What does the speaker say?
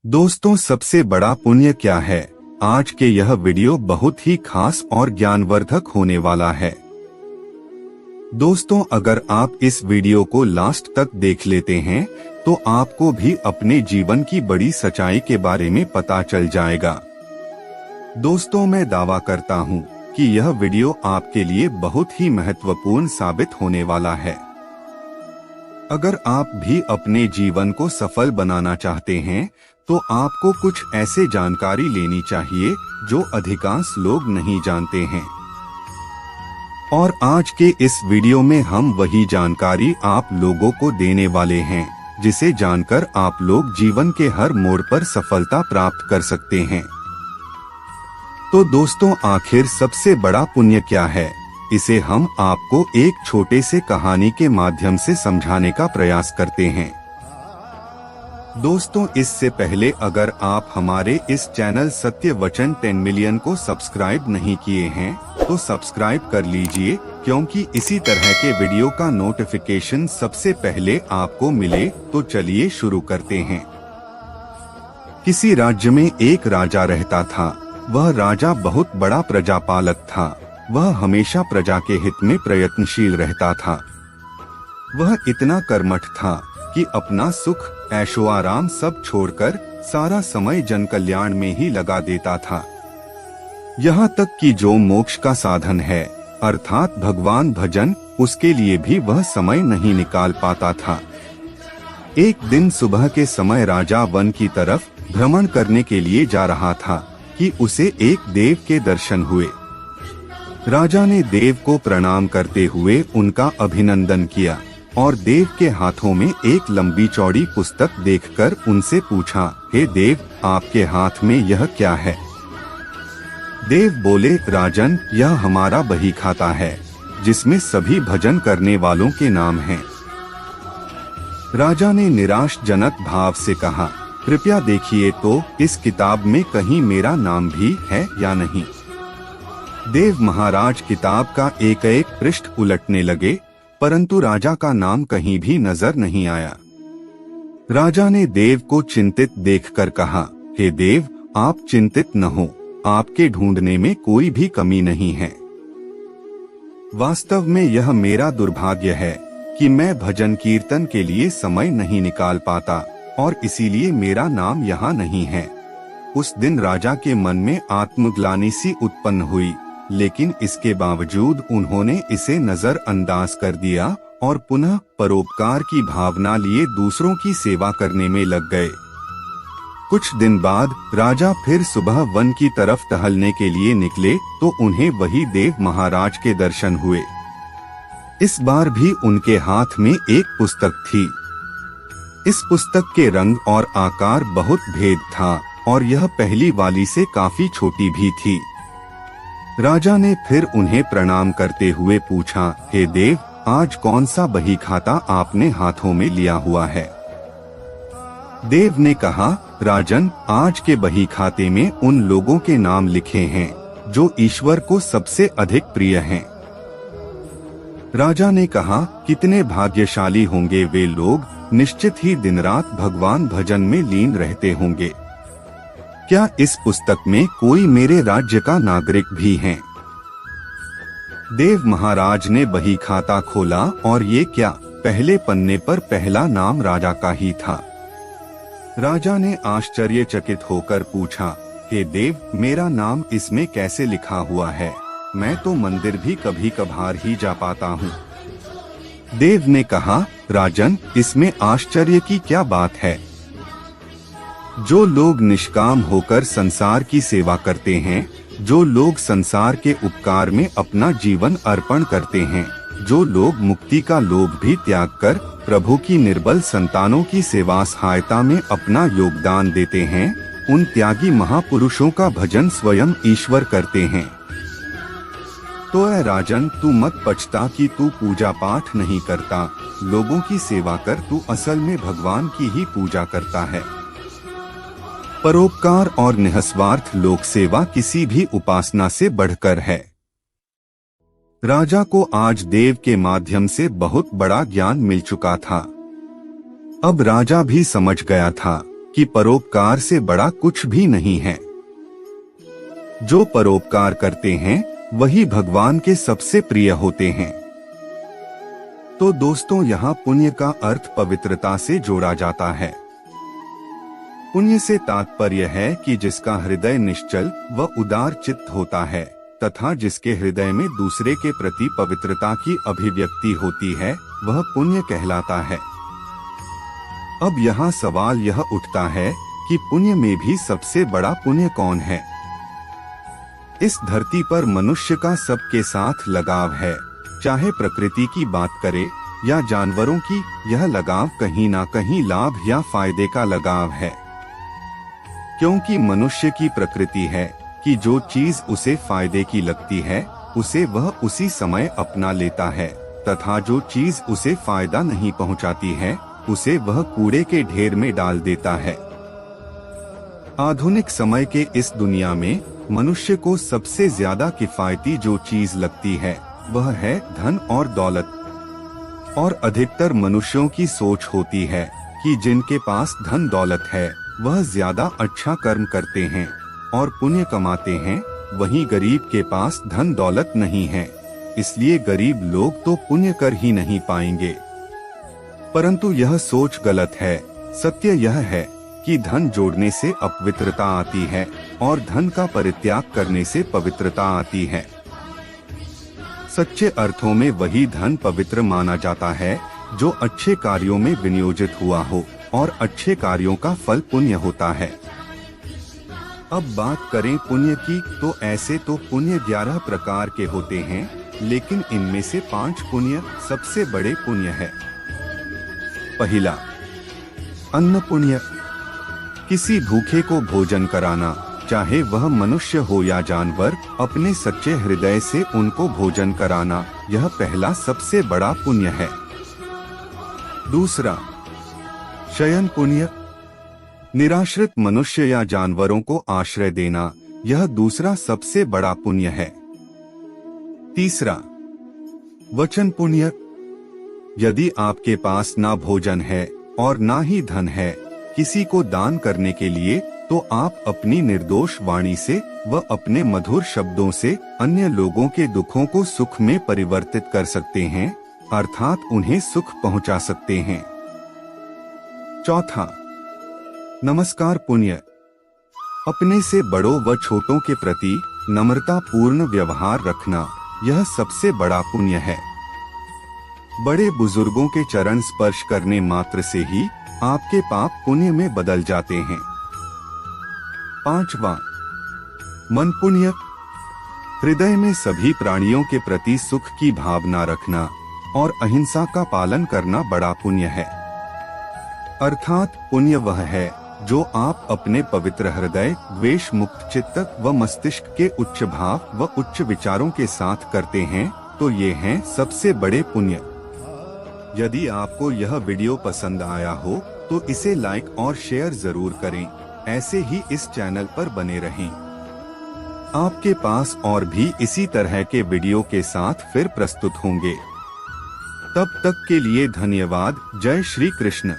दोस्तों, सबसे बड़ा पुण्य क्या है? आज के यह वीडियो बहुत ही खास और ज्ञानवर्धक होने वाला है। दोस्तों, अगर आप इस वीडियो को लास्ट तक देख लेते हैं तो आपको भी अपने जीवन की बड़ी सच्चाई के बारे में पता चल जाएगा। दोस्तों, मैं दावा करता हूँ कि यह वीडियो आपके लिए बहुत ही महत्वपूर्ण साबित होने वाला है। अगर आप भी अपने जीवन को सफल बनाना चाहते हैं तो आपको कुछ ऐसे जानकारी लेनी चाहिए जो अधिकांश लोग नहीं जानते हैं। और आज के इस वीडियो में हम वही जानकारी आप लोगों को देने वाले हैं जिसे जानकर आप लोग जीवन के हर मोड़ पर सफलता प्राप्त कर सकते हैं। तो दोस्तों, आखिर सबसे बड़ा पुण्य क्या है? इसे हम आपको एक छोटे से कहानी के माध्यम से समझाने का प्रयास करते हैं। दोस्तों, इससे पहले अगर आप हमारे इस चैनल सत्य वचन 10 मिलियन को सब्सक्राइब नहीं किए हैं तो सब्सक्राइब कर लीजिए, क्योंकि इसी तरह के वीडियो का नोटिफिकेशन सबसे पहले आपको मिले। तो चलिए शुरू करते हैं। किसी राज्य में एक राजा रहता था। वह राजा बहुत बड़ा प्रजापालक था। वह हमेशा प्रजा के हित में प्रयत्नशील रहता था। वह इतना कर्मठ था कि अपना सुख, ऐशो आराम सब छोड़कर सारा समय जन कल्याण में ही लगा देता था। यहाँ तक कि जो मोक्ष का साधन है, अर्थात भगवान भजन, उसके लिए भी वह समय नहीं निकाल पाता था। एक दिन सुबह के समय राजा वन की तरफ भ्रमण करने के लिए जा रहा था कि उसे एक देव के दर्शन हुए। राजा ने देव को प्रणाम करते हुए उनका अभिनंदन किया और देव के हाथों में एक लंबी चौड़ी पुस्तक देखकर उनसे पूछा, हे देव, आपके हाथ में यह क्या है? देव बोले, राजन, यह हमारा बही खाता है जिसमें सभी भजन करने वालों के नाम हैं। राजा ने निराशजनक भाव से कहा, कृपया देखिए तो इस किताब में कहीं मेरा नाम भी है या नहीं। देव महाराज किताब का एक एक पृष्ठ उलटने लगे, परंतु राजा का नाम कहीं भी नजर नहीं आया। राजा ने देव को चिंतित देखकर कहा, हे देव, आप चिंतित न हो, आपके ढूंढने में कोई भी कमी नहीं है। वास्तव में यह मेरा दुर्भाग्य है कि मैं भजन कीर्तन के लिए समय नहीं निकाल पाता और इसीलिए मेरा नाम यहाँ नहीं है। उस दिन राजा के मन में आत्मग्लानि सी उत्पन्न हुई, लेकिन इसके बावजूद उन्होंने इसे नजरअंदाज कर दिया और पुनः परोपकार की भावना लिए दूसरों की सेवा करने में लग गए। कुछ दिन बाद राजा फिर सुबह वन की तरफ टहलने के लिए निकले तो उन्हें वही देव महाराज के दर्शन हुए। इस बार भी उनके हाथ में एक पुस्तक थी। इस पुस्तक के रंग और आकार बहुत भेद था और यह पहली वाली से काफी छोटी भी थी। राजा ने फिर उन्हें प्रणाम करते हुए पूछा, हे देव, आज कौन सा बही खाता आपने हाथों में लिया हुआ है? देव ने कहा, राजन, आज के बही खाते में उन लोगों के नाम लिखे हैं जो ईश्वर को सबसे अधिक प्रिय हैं। राजा ने कहा, कितने भाग्यशाली होंगे वे लोग, निश्चित ही दिन रात भगवान भजन में लीन रहते होंगे। क्या इस पुस्तक में कोई मेरे राज्य का नागरिक भी है? देव महाराज ने बही खाता खोला और ये क्या, पहले पन्ने पर पहला नाम राजा का ही था। राजा ने आश्चर्यचकित होकर पूछा, हे देव, मेरा नाम इसमें कैसे लिखा हुआ है? मैं तो मंदिर भी कभी कभार ही जा पाता हूँ। देव ने कहा, राजन, इसमें आश्चर्य की क्या बात है? जो लोग निष्काम होकर संसार की सेवा करते हैं, जो लोग संसार के उपकार में अपना जीवन अर्पण करते हैं, जो लोग मुक्ति का लोभ भी त्याग कर प्रभु की निर्बल संतानों की सेवा सहायता में अपना योगदान देते हैं, उन त्यागी महापुरुषों का भजन स्वयं ईश्वर करते हैं। तो ऐ राजन, तू मत पछता कि तू पूजा पाठ नहीं करता, लोगों की सेवा कर, तू असल में भगवान की ही पूजा करता है। परोपकार और निस्वार्थ लोक सेवा किसी भी उपासना से बढ़कर है। राजा को आज देव के माध्यम से बहुत बड़ा ज्ञान मिल चुका था। अब राजा भी समझ गया था कि परोपकार से बड़ा कुछ भी नहीं है। जो परोपकार करते हैं वही भगवान के सबसे प्रिय होते हैं। तो दोस्तों, यहाँ पुण्य का अर्थ पवित्रता से जोड़ा जाता है। पुण्य से तात्पर्य है कि जिसका हृदय निश्चल व उदार चित्त होता है तथा जिसके हृदय में दूसरे के प्रति पवित्रता की अभिव्यक्ति होती है, वह पुण्य कहलाता है। अब यहाँ सवाल यह उठता है कि पुण्य में भी सबसे बड़ा पुण्य कौन है? इस धरती पर मनुष्य का सबके साथ लगाव है, चाहे प्रकृति की बात करे या जानवरों की। यह लगाव कहीं ना कहीं लाभ या फायदे का लगाव है, क्योंकि मनुष्य की प्रकृति है कि जो चीज उसे फायदे की लगती है उसे वह उसी समय अपना लेता है, तथा जो चीज उसे फायदा नहीं पहुंचाती है उसे वह कूड़े के ढेर में डाल देता है। आधुनिक समय के इस दुनिया में मनुष्य को सबसे ज्यादा किफायती जो चीज लगती है वह है धन और दौलत। और अधिकतर मनुष्यों की सोच होती है कि जिनके पास धन दौलत है वह ज्यादा अच्छा कर्म करते हैं और पुण्य कमाते हैं, वहीं गरीब के पास धन दौलत नहीं है, इसलिए गरीब लोग तो पुण्य कर ही नहीं पाएंगे। परंतु यह सोच गलत है। सत्य यह है कि धन जोड़ने से अपवित्रता आती है और धन का परित्याग करने से पवित्रता आती है। सच्चे अर्थों में वही धन पवित्र माना जाता है जो अच्छे कार्यों में विनियोजित हुआ हो, और अच्छे कार्यों का फल पुण्य होता है। अब बात करें पुण्य की, तो ऐसे तो पुण्य 11 प्रकार के होते हैं, लेकिन इनमें से 5 पुण्य सबसे बड़े पुण्य है। पहला, अन्न पुण्य। किसी भूखे को भोजन कराना, चाहे वह मनुष्य हो या जानवर, अपने सच्चे हृदय से उनको भोजन कराना, यह पहला सबसे बड़ा पुण्य है। दूसरा, शयन पुण्य। निराश्रित मनुष्य या जानवरों को आश्रय देना, यह दूसरा सबसे बड़ा पुण्य है। तीसरा, वचन पुण्य। यदि आपके पास ना भोजन है और ना ही धन है किसी को दान करने के लिए, तो आप अपनी निर्दोष वाणी से व अपने मधुर शब्दों से अन्य लोगों के दुखों को सुख में परिवर्तित कर सकते हैं, अर्थात उन्हें सुख पहुंचा सकते हैं। चौथा, नमस्कार पुण्य। अपने से बड़ों व छोटों के प्रति नम्रता पूर्ण व्यवहार रखना, यह सबसे बड़ा पुण्य है। बड़े बुजुर्गों के चरण स्पर्श करने मात्र से ही आपके पाप पुण्य में बदल जाते हैं। पांचवा, मन पुण्य। हृदय में सभी प्राणियों के प्रति सुख की भावना रखना और अहिंसा का पालन करना बड़ा पुण्य है। अर्थात पुण्य वह है जो आप अपने पवित्र हृदय, द्वेष मुक्त चित्त व मस्तिष्क के उच्च भाव व उच्च विचारों के साथ करते हैं, तो ये हैं सबसे बड़े पुण्य। यदि आपको यह वीडियो पसंद आया हो तो इसे लाइक और शेयर जरूर करें। ऐसे ही इस चैनल पर बने रहें। आपके पास और भी इसी तरह के वीडियो के साथ फिर प्रस्तुत होंगे। तब तक के लिए धन्यवाद। जय श्री कृष्ण।